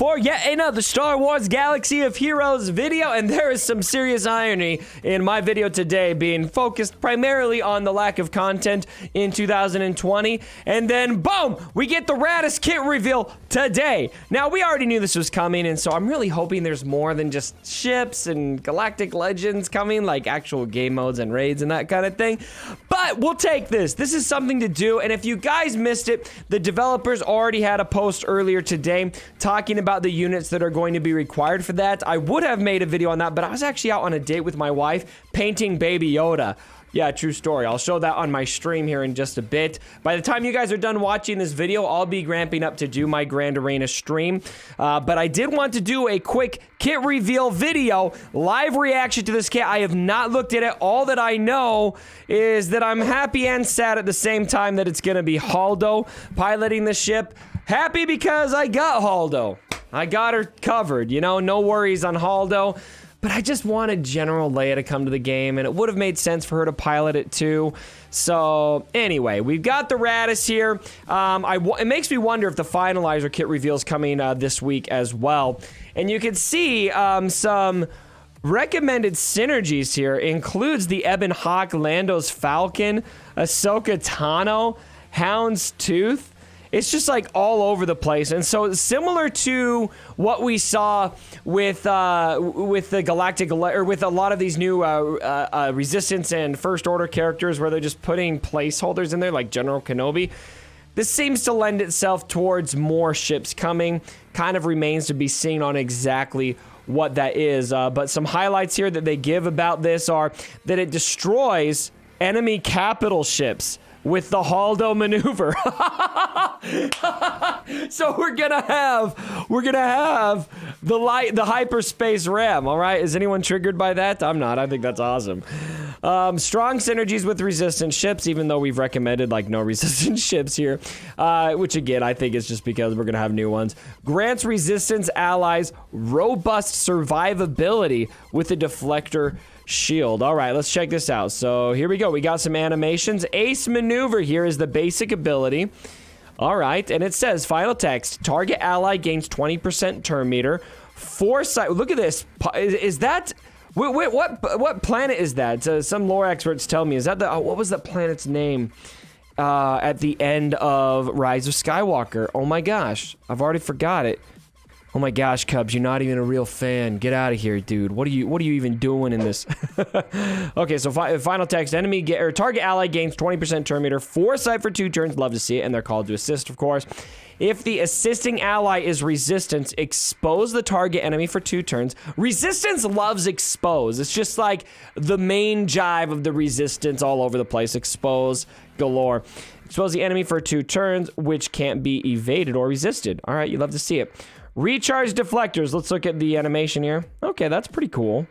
for yet another Star Wars Galaxy of Heroes video, and there is some serious irony in my video today being focused primarily on the lack of content in 2020, and then boom, we get the Raddus kit reveal today. Now, we already knew this was coming, and so I'm really hoping there's more than just ships and galactic legends coming, like actual game modes and raids and that kind of thing, but we'll take this. This is something to do, and if you guys missed it, the developers already had a post earlier today talking about the units that are going to be required for that. I would have made a video on that, but I was actually out on a date with my wife painting Baby Yoda. Yeah, true story. I'll show that on my stream here in just a bit. By the time you guys are done watching this video, I'll be ramping up to do my Grand Arena stream. But I did want to do a quick kit reveal video, live reaction to this kit. I have not looked at it. All that I know is that I'm happy and sad at the same time that it's going to be Haldo piloting the ship. Happy because I got Haldo. I got her covered, you know, no worries on Haldo. But I just wanted General Leia to come to the game, and it would have made sense for her to pilot it too. So anyway, we've got the Raddus here. It makes me wonder if the finalizer kit reveal is coming this week as well. And you can see some recommended synergies here. Includes the Ebon Hawk, Lando's Falcon, Ahsoka Tano, Hound's Tooth. It's just like all over the place, and so similar to what we saw with the Galactic, or with a lot of these new Resistance and First Order characters, where they're just putting placeholders in there, like General Kenobi. This seems to lend itself towards more ships coming. Kind of remains to be seen on exactly what that is. But some highlights here that they give about this are that it destroys enemy capital ships with the Haldo maneuver. So we're gonna have the hyperspace ram. All right, is anyone triggered by that? I'm not. I think that's awesome. Strong synergies with resistance ships, even though we've recommended like no resistance ships here, which again I think is just because we're gonna have new ones. Grants resistance allies robust survivability with a deflector shield. All right, let's check this out. So here we go. We got some animations. Ace maneuver here is the basic ability. All right, and it says final text: target ally gains 20% turn meter. Foresight. Look at this. Is that what planet is that? Some lore experts tell me. Is that the what was that planet's name at the end of Rise of Skywalker? Oh my gosh, I've already forgot it. Oh my gosh, Cubs, you're not even a real fan. Get out of here, dude. What are you even doing in this? Okay, so final text: target ally gains 20% turn meter. Foresight for 2 turns. Love to see it, and they're called to assist, of course. If the assisting ally is resistance, expose the target enemy for 2 turns. Resistance loves expose. It's just like the main jive of the resistance all over the place. Expose galore. Expose the enemy for 2 turns, which can't be evaded or resisted. All right, you love to see it. Recharge deflectors. Let's look at the animation here. Okay, that's pretty cool.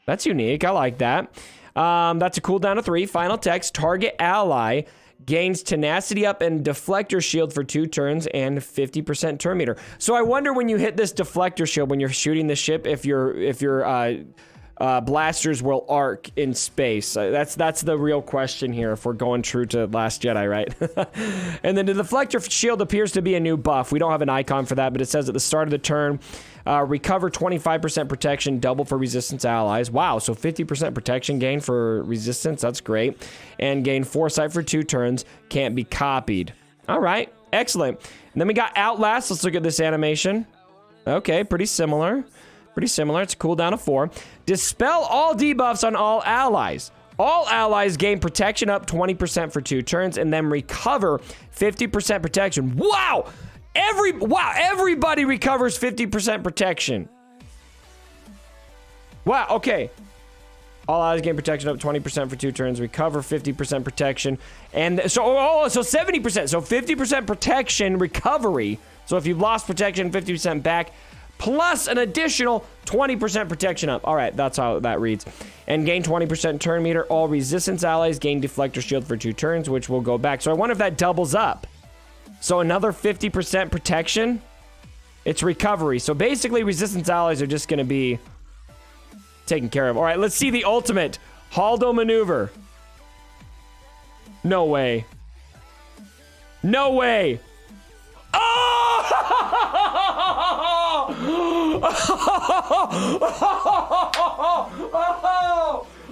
That's unique. I like that. That's a cooldown of 3. Final text: target ally gains tenacity up and deflector shield for 2 turns and 50% turn meter. So I wonder when you hit this deflector shield when you're shooting the ship, if your blasters will arc in space. That's the real question here if we're going true to Last Jedi, right? And then the deflector shield appears to be a new buff. We don't have an icon for that, but it says at the start of the turn, recover 25% protection, double for resistance allies. Wow, so 50% protection gain for resistance. That's great. And gain foresight for 2 turns. Can't be copied. All right, excellent. And then we got Outlast. Let's look at this animation. Okay, pretty similar. It's a cooldown of 4. Dispel all debuffs on all allies. All allies gain protection up 20% for 2 turns and then recover 50% protection. Wow! Everybody recovers 50% protection. Wow, okay. All allies gain protection up 20% for 2 turns, recover 50% protection. And so 70%. So 50% protection recovery. So if you've lost protection, 50% back. Plus an additional 20% protection up. All right, that's how that reads. And gain 20% turn meter. All resistance allies gain deflector shield for 2 turns, which will go back. So I wonder if that doubles up. So another 50% protection. It's recovery. So basically, resistance allies are just going to be taken care of. All right, let's see the ultimate Haldo maneuver. No way. No way. Oh!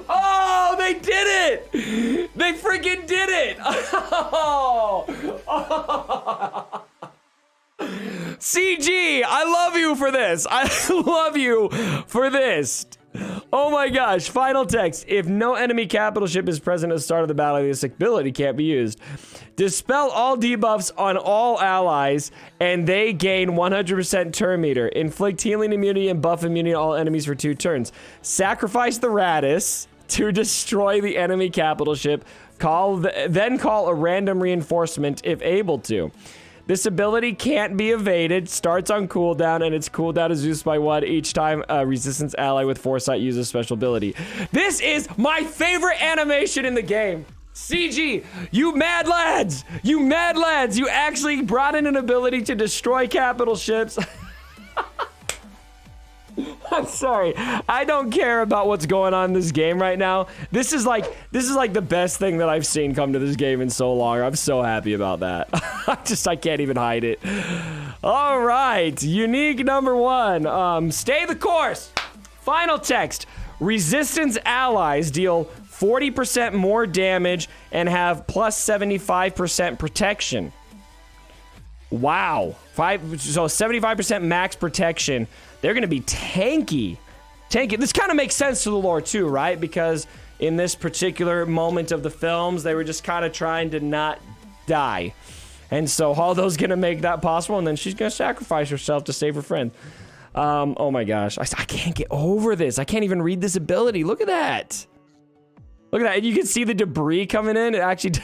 Oh, they did it! They freaking did it! CG, I love you for this. I love you for this. Oh my gosh, final text. If no enemy capital ship is present at the start of the battle, this ability can't be used. Dispel all debuffs on all allies, and they gain 100% turn meter. Inflict healing immunity and buff immunity on all enemies for 2 turns. Sacrifice the Raddus to destroy the enemy capital ship. Then call a random reinforcement if able to. This ability can't be evaded, starts on cooldown, and its cooldown is used by 1 each time a resistance ally with foresight uses special ability. This is my favorite animation in the game. CG, you mad lads! You mad lads! You actually brought in an ability to destroy capital ships. I'm sorry. I don't care about what's going on in this game right now. This is like the best thing that I've seen come to this game in so long. I'm so happy about that. I can't even hide it. All right, unique number 1. Stay the course. Final text. Resistance allies deal 40% more damage and have plus 75% protection. Wow. So 75% max protection. They're going to be tanky. This kind of makes sense to the lore too, right? Because in this particular moment of the films, they were just kind of trying to not die. And so Haldo's going to make that possible, and then she's going to sacrifice herself to save her friend. Oh my gosh. I can't get over this. I can't even read this ability. Look at that. Look at that. And you can see the debris coming in. It actually...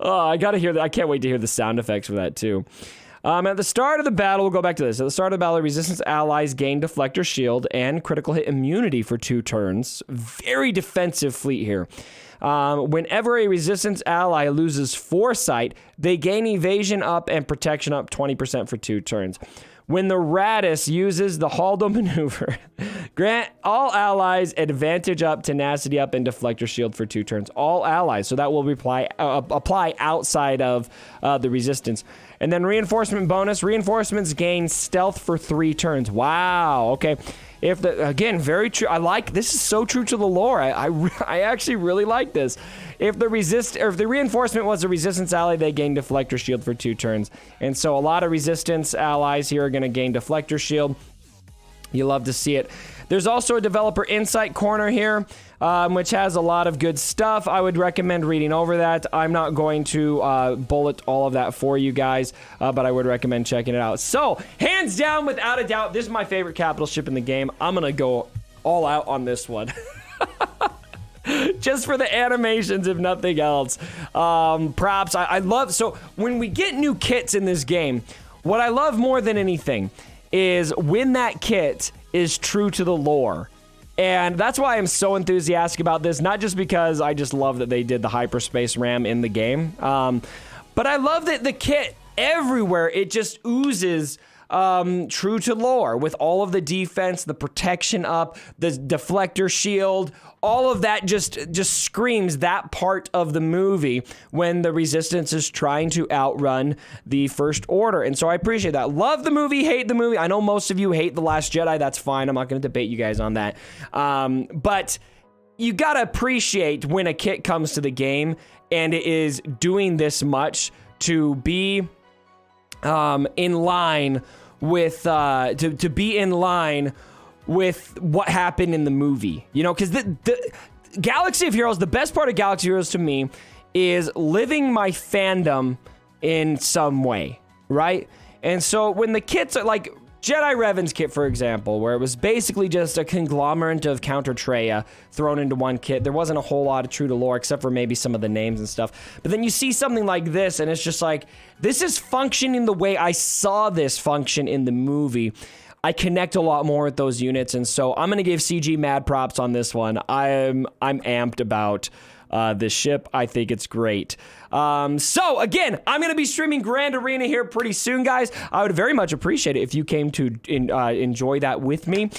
Oh, I gotta hear that. I can't wait to hear the sound effects for that too. At the start of the battle, we'll go back to this. At the start of the battle, resistance allies gain deflector shield and critical hit immunity for 2 turns. Very defensive fleet here. Whenever a resistance ally loses foresight, they gain evasion up and protection up 20% for 2 turns. When the Raddus uses the Haldo maneuver, grant all allies advantage up, tenacity up, and deflector shield for 2 turns. All allies, so that will apply outside of the resistance. And then reinforcement bonus. Reinforcements gain stealth for 3 turns. Wow, okay. Again, very true. I like, this is so true to the lore. I actually really like this. If the reinforcement was a resistance ally, they gain deflector shield for 2 turns. And so a lot of resistance allies here are going to gain deflector shield. You love to see it. There's also a developer insight corner here, which has a lot of good stuff. I would recommend reading over that. I'm not going to bullet all of that for you guys, but I would recommend checking it out. So, hands down, without a doubt, this is my favorite capital ship in the game. I'm going to go all out on this one. Just for the animations, if nothing else. Props. I love... So, when we get new kits in this game, what I love more than anything is when that kit is true to the lore. And that's why I'm so enthusiastic about this, not just because I just love that they did the hyperspace ram in the game, but I love that the kit everywhere, it just oozes true to lore with all of the defense, the protection up, the deflector shield, all of that just screams that part of the movie when the resistance is trying to outrun the First Order. And so I appreciate that. Love the movie, hate the movie. I know most of you hate The Last Jedi. That's fine. I'm not going to debate you guys on that. But you got to appreciate when a kit comes to the game and it is doing this much to be in line with to be in line with what happened in the movie, you know, because the Galaxy of Heroes, the best part of Galaxy of Heroes to me is living my fandom in some way, right? And so when the kits are like Jedi Revan's kit, for example, where it was basically just a conglomerate of Counter Traya thrown into one kit. There wasn't a whole lot of true to lore, except for maybe some of the names and stuff. But then you see something like this, and it's just like, this is functioning the way I saw this function in the movie. I connect a lot more with those units, and so I'm going to give CG mad props on this one. I'm amped about this ship. I think it's great. So again, I'm going to be streaming Grand Arena here pretty soon, guys. I would very much appreciate it if you came to enjoy that with me.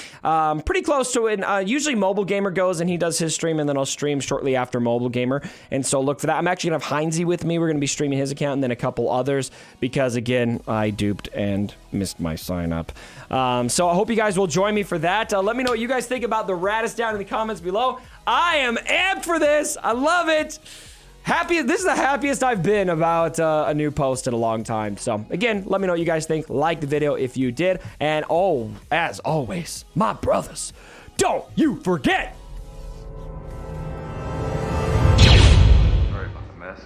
Pretty close to it. Usually Mobile Gamer goes and he does his stream, and then I'll stream shortly after Mobile Gamer. And so look for that. I'm actually going to have Heinzie with me. We're going to be streaming his account and then a couple others because, again, I duped and missed my sign up. So I hope you guys will join me for that. Let me know what you guys think about the Raddus down in the comments below. I am amped for this. I love it. This is the happiest I've been about a new post in a long time. So again, let me know what you guys think. Like the video if you did. And oh, as always, my brothers, don't you forget. Sorry about the mess.